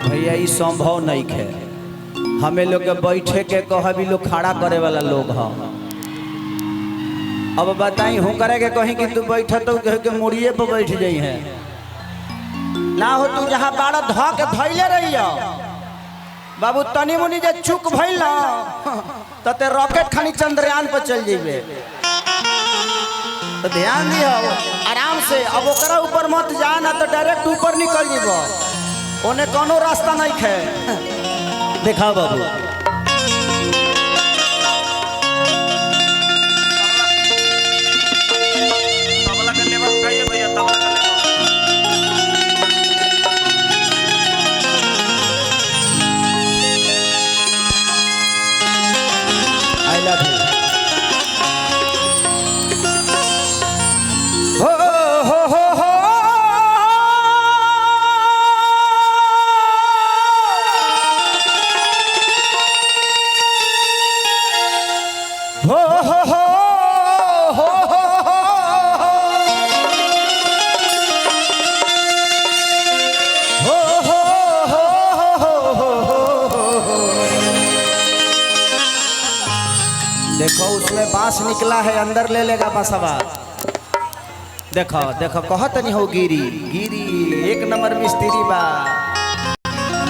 भैया ये संभव नहीं है। हमें लोग के बैठे के कभी लोग खड़ा करे वाला लोग हैं। अब बताई हूँ करे के कहीं कि तू बैठ तो के मुड़िए पर बैठ जाई है ना हो। तू जहाँ बाड़ा ध के धैले रही बाबू तनी मुनी जे चुक भइल ते रॉकेट खानी चंद्रयान पर चल जेबे। तो ध्यान दियो आराम से। अब ओकरा ऊपर मत जा ना तो डायरेक्ट ऊपर निकल जीबो। ओने कोनो रास्ता नहीं है। देखा बाबू आई लव यू। हो हो हो हो हो हो हो हो देखो उसमें बांस निकला है, अंदर ले लेगा बसवा। देखो देखो कहत नहीं हो गिरी गिरी एक नंबर मिस्त्री बा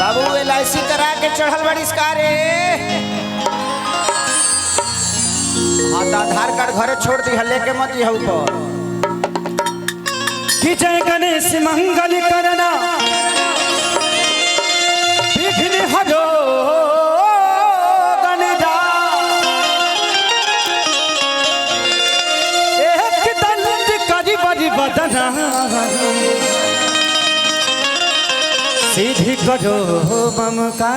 बाबू। LIC करा के चढ़ल बड़ी रे। हाँ तो आधार कार्ड घरे छोड़ दी लेके मत जी ऊपर। कि जय गणेश मंगल करना विघ्न हरो गणदा एक दंड करी बड़ी बदना सीधी करो मम का।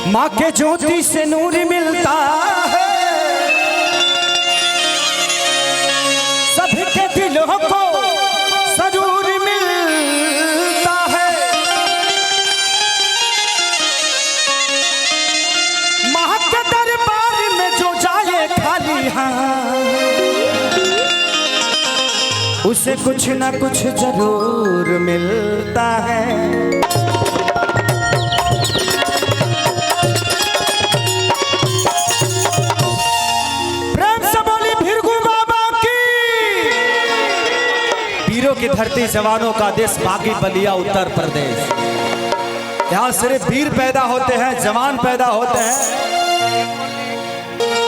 माँ के ज्योति से नूर मिलता है सभी के दिलों को जरूर मिलता है। माँ के दरबार में जो जाए खाली हाथ उसे कुछ ना कुछ जरूर मिलता है। की धरती जवानों का देश बागी बलिया उत्तर प्रदेश। यहाँ सिर्फ वीर पैदा होते हैं, जवान पैदा होते हैं।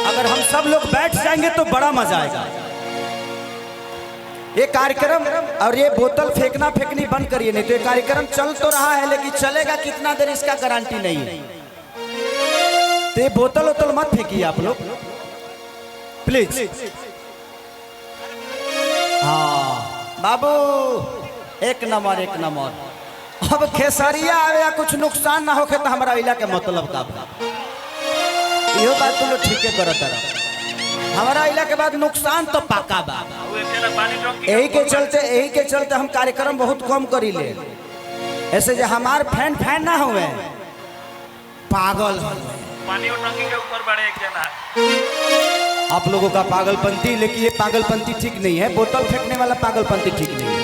अगर हम सब लोग बैठ जाएंगे तो बड़ा मजा आएगा। ये कार्यक्रम और ये बोतल फेंकना फेंकनी बंद करिए, नहीं तो ये कार्यक्रम चल तो रहा है लेकिन चलेगा कितना देर इसका गारंटी नहीं है। तो ये बोतल वोतल मत फेंकिए आप लोग प्लीज। हाँ बाबू एक नंबर एक नंबर। अब खेसरिया आवे या कुछ नुकसान ना होके तो हमारा इला के मतलब का यो बात तुम लोग ठीक करत रहो। हमारा इला के बाद नुकसान तो पाका बा। यही के चलते हम कार्यक्रम बहुत कम करी ले। ऐसे जो हमार फैन ना हुए पागल पानी टंकी के ऊपर बड़े एक जना आप लोगों का पागलपंती। लेकिन ये पागलपंती ठीक नहीं है। बोतल फेंकने वाला पागलपंती ठीक नहीं है।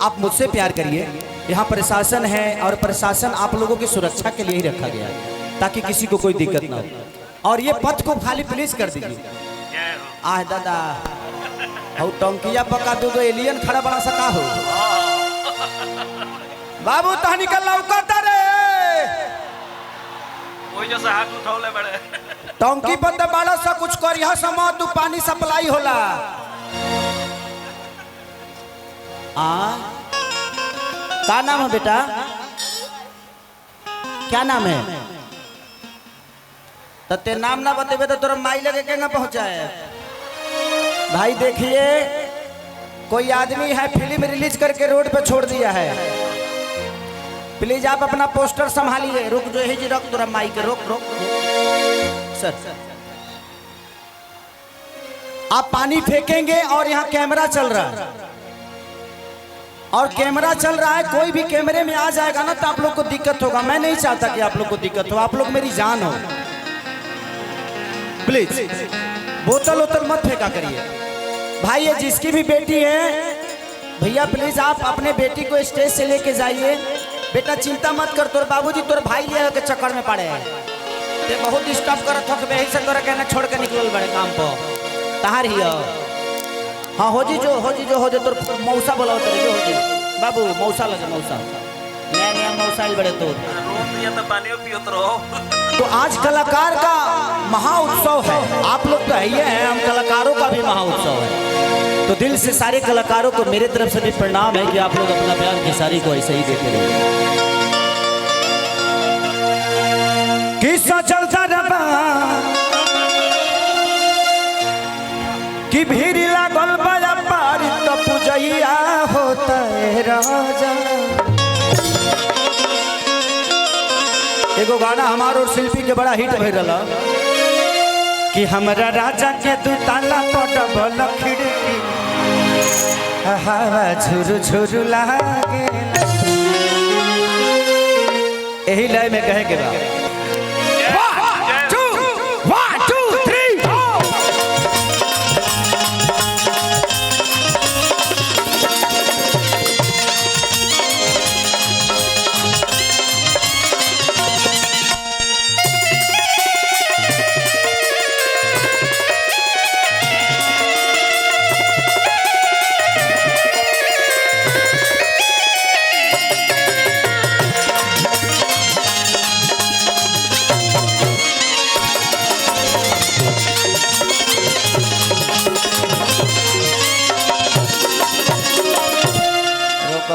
आप मुझसे प्यार करिए। यहाँ प्रशासन है और प्रशासन आप लोगों की सुरक्षा के लिए ही रखा गया है ताकि किसी को कोई दिक्कत ना हो। और ये पथ को खाली प्लीज कर दीजिए। आह दादा हो टंकिया पका दो एलियन खड़ा बना सका हो बाबू तो निकल लौकता रे कोई जैसा हाथ उठौले बड़े टंकी पर तो बड़ा सा कुछ करिया समा तू पानी सप्लाई होला। क्या नाम है बेटा? क्या नाम है? तो ते नाम ना बतेबे तो तोरा माई लगे के ना पहुंचाए। भाई देखिए कोई आदमी है फिल्म रिलीज करके रोड पे छोड़ दिया है। प्लीज आप अपना पोस्टर संभालिए। रुक जो ही जी रख तोरा माई के रोक रोक सर। आप पानी फेंकेंगे और यहाँ कैमरा चल रहा है और कैमरा चल रहा है, कोई भी कैमरे में आ जाएगा ना तो आप लोग को दिक्कत होगा। मैं नहीं चाहता कि आप लोग को दिक्कत हो, आप लोग मेरी जान हो। प्लीज बोतल वोतल मत फेंका करिए भाई। ये जिसकी भी बेटी है भैया, प्लीज आप अपने बेटी को स्टेज से लेके जाइए। बेटा चिंता मत कर, तोर बाबूजी तोर भाई ले के चक्कर में पड़े हैं, ते बहुत डिस्टर्ब करत हो के से तोरा कहना छोड़ के निकलल बड़े काम पर तहार ही। हाँ हो जी जो तोर मौसा बोला तेरे जो हो जी बाबू मौसा लगे मौसा नया नया मौसा बड़े तोर तो पानी पियोत रहो। तो आज कलाकार का महा उत्सव है, आप लोग तो है ही हैं, हम कलाकारों का भी महा उत्सव है। तो दिल से सारे कलाकारों को मेरे तरफ से भी प्रणाम है कि आप लोग अपना प्यार खेसारी को ऐसे ही देते रहिए। किस्सा चलता रहा कि भीड़ लागल बड़ा पारी तो पूजैया होता है राजा। एगो गाना हमार और शिल्पी के बड़ा हिट भइल रहा कि हमरा राजा के दू ताला पटबल खिड़की हवा झुरु झुरु लागे। यही लय में कहे के बाद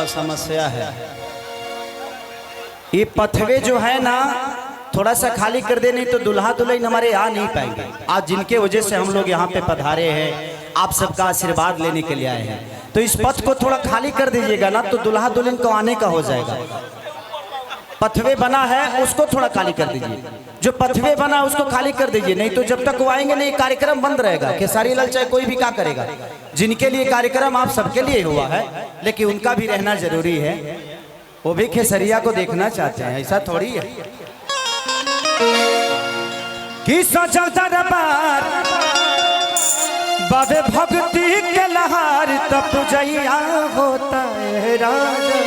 समस्या है। ये पथवे जो है ना थोड़ा सा खाली कर दे, नहीं तो दुल्हा दुल्हन हमारे आ नहीं पाएंगे। आज जिनके वजह से हम लोग यहाँ पे पधारे हैं, आप सबका आशीर्वाद लेने के लिए आए हैं, तो इस पथ को थोड़ा खाली कर दीजिएगा ना तो दुल्हा दुल्हन को आने का हो जाएगा। पथवे बना है उसको थोड़ा खाली कर दीजिए, जो पथवे बना उसको खाली कर दीजिए, नहीं तो जब तक वो आएंगे नहीं कार्यक्रम बंद रहेगा। खेसारी लाल चाहे कोई भी क्या करेगा, जिनके लिए कार्यक्रम आप सबके लिए हुआ है, लेकिन उनका भी रहना जरूरी है। वो भी खेसरिया को देखना चाहते हैं, ऐसा थोड़ी है कि चलता दरबार बाबे भक्ति के लहार तब पूजैया होता है राजा।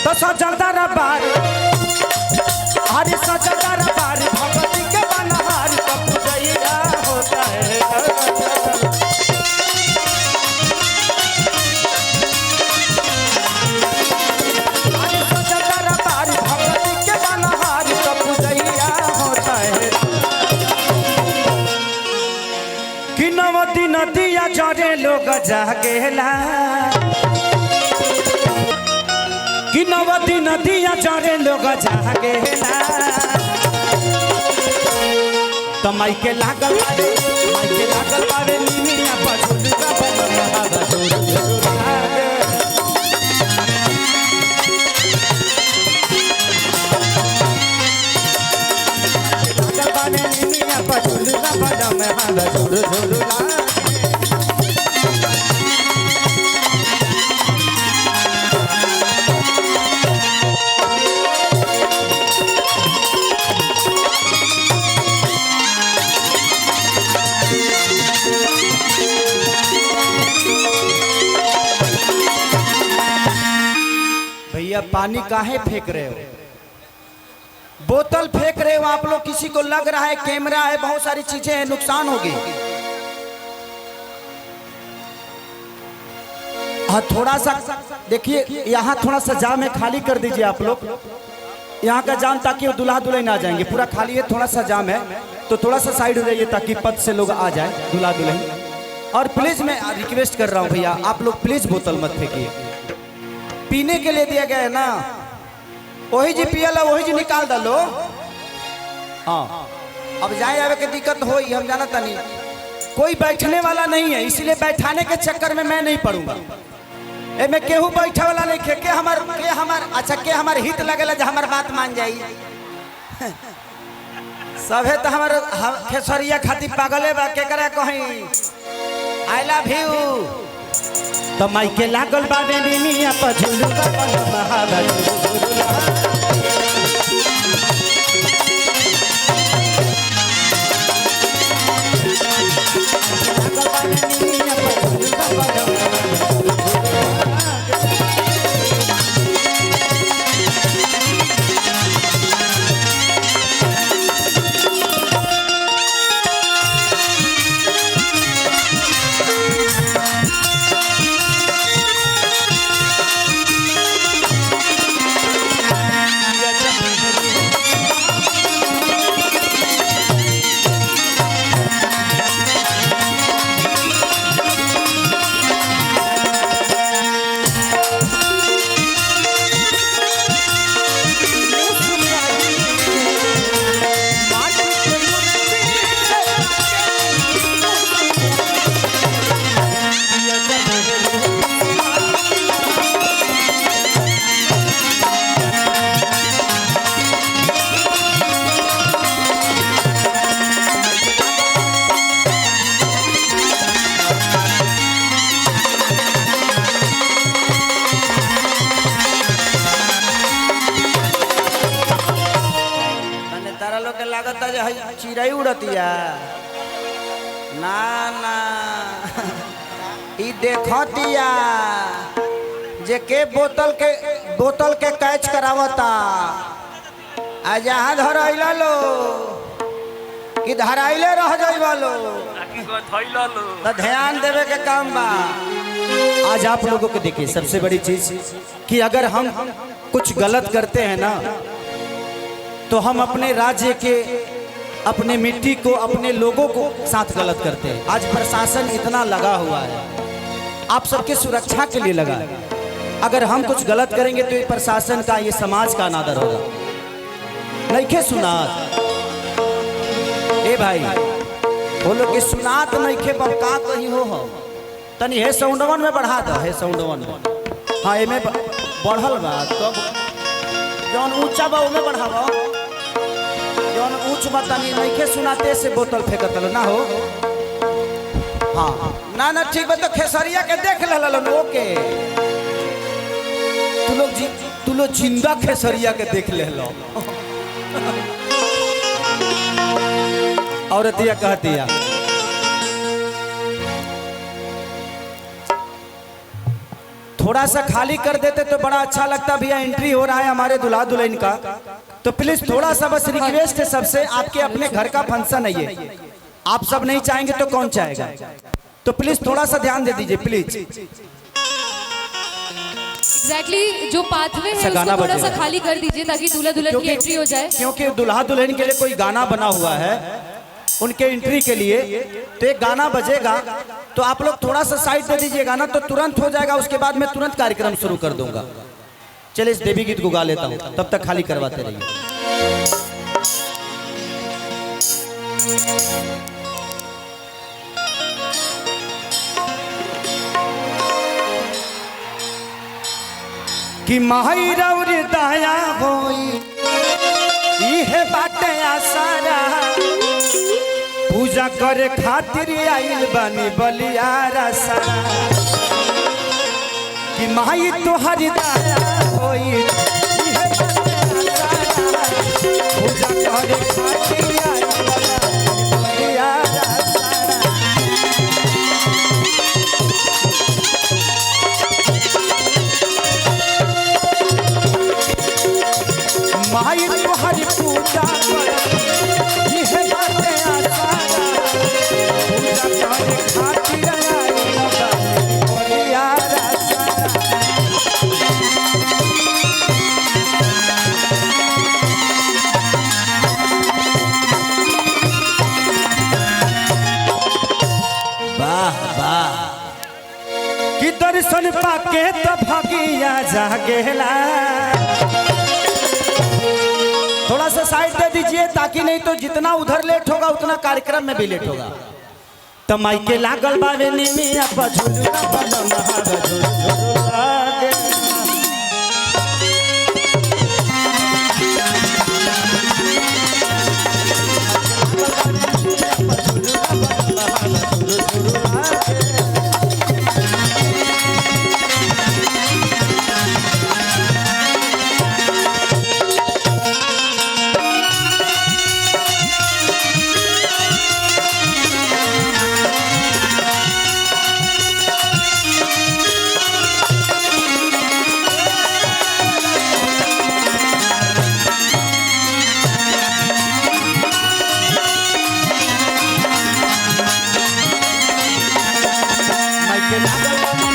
तो सजलता दरबार हरे सजलता दरबार भक्ति के बनहार तब पूजैया होता है राजा। नदिया जरे लोग जागेला कि नवदी नदिया जरे लोग जागेला। तो माई के लागल बारे निमिया पछुलगा बनवा जोर जोर लागल बारे निमिया पछुलगा बनवा जोर जोर। भैया पानी काहे फेंक रहे हो, बोतल फेंक रहे हो आप लोग, किसी को लग रहा है कैमरा है, बहुत सारी चीजें हैं, नुकसान होगी। हाँ थोड़ा सा देखिए, यहाँ थोड़ा सा जाम है, खाली कर दीजिए आप लोग यहाँ का जाम, ताकि वो दुल्हा दुल्हन आ जाएंगे। पूरा खाली है, थोड़ा सा जाम है, तो थोड़ा सा साइड हो जाइए ताकि पथ से लोग आ जाए दुल्हा दुल्हन। और प्लीज मैं रिक्वेस्ट कर रहा हूँ भैया, आप लोग प्लीज बोतल मत फेंकिए, पीने के लिए दिया गया है ना, वही जी पियल वही जी निकाल डालो। हाँ अब जाए आवे के दिक्कत हो, हम जाना था नहीं, कोई बैठने वाला नहीं है, इसलिए बैठाने के चक्कर में मैं नहीं पढ़ूंगा। ए में केहू बैठे वाला नहीं के हमार अच्छा के हमार हित लगेला जो हमार बात मान जाई। सभे तो हमार खेसरिया खातिर पागले बा, के करे कहीं आई लव यू तो माई के लागल बाबे निमिया पर झुलुआ बनम हवा चिड़ई उड़तिया ना ना ई देखतिया जे के बोतल के कैच करावता आ जहाँ धरैला लो कि धराइले रह जाइबा लो तो ध्यान देवे के काम बा। आज आप लोगों को देखिए सबसे बड़ी चीज कि अगर हम कुछ गलत करते हैं ना तो हम अपने राज्य के अपने मिट्टी को अपने लोगों को साथ गलत करते हैं। आज प्रशासन इतना लगा हुआ है आप सबके सुरक्षा के लिए लगा है। अगर हम कुछ गलत करेंगे तो ये प्रशासन का ये समाज का अनादर होगा। नइखे सुनात ए भाई बोलो कि सुनात नइखे पर का कहीं हो तनी हे साउंडवन में बढ़ा दो हे साउंडवन में हाँ एमे बढ़ल बा तब जौन ऊंचा बा ओमे बढ़ावा जौन ऊंच बा तनी नइखे सुनाते से बोतल फेंकत ना हो। हाँ ना ठीक बा तो खेसरिया के देख ले ओके तू लोग जिंदा खेसरिया के देख ले लो। औरतिया कहतिया थोड़ा सा खाली कर देते तो बड़ा अच्छा लगता। भैया एंट्री हो रहा है हमारे दुल्हा दुल्हन का तो प्लीज थोड़ा सा बस रिक्वेस्ट है सबसे। आपके अपने घर का फंक्शन है ये आप सब नहीं चाहेंगे तो कौन चाहेगा तो प्लीज थोड़ा सा ध्यान दे दीजिए प्लीज। एग्जैक्टली जो पाथवे है उसको थोड़ा सा खाली कर दीजिए ताकि दूल्हा दुल्हन की एंट्री हो जाए। क्योंकि दुल्हा दुल्हन के लिए कोई गाना बना हुआ है उनके एंट्री के लिए तो एक गाना बजेगा तो आप लोग थोड़ा सा साइड दे दीजिए गाना तो तुरंत हो जाएगा। उसके बाद मैं तुरंत कार्यक्रम शुरू कर दूंगा। चलिए इस देवी गीत को गा लेता हूँ तब तक खाली करवाते रहिए। कि माई रौर दया होई इहे बाटे आसारा पूजा करे खातिर आइल बानी बलियारा सारा कि माई तोहर दया होई इहे बाटे आसारा पूजा करे खातिर आइल बानी बलियारा सारा। माई तोहर पूजा इहे बाटे आसारा पूजा करे खातिर आइल बानी बलियारा सारा। वाह वाह कि दर्शन पाके त भगिया जागेला। थोड़ा सा साइड दे दीजिए ताकि नहीं तो जितना उधर लेट होगा उतना कार्यक्रम में भी लेट होगा। तो माई के लागल बावे निमिया पर झुलुआ बनम हवा झुलुआ के। के लागल बाबू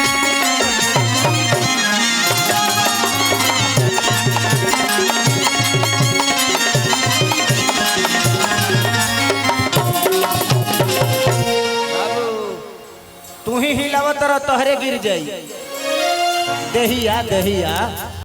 तू ही हिलावत रह तोहरे गिर जाई दहिया दहिया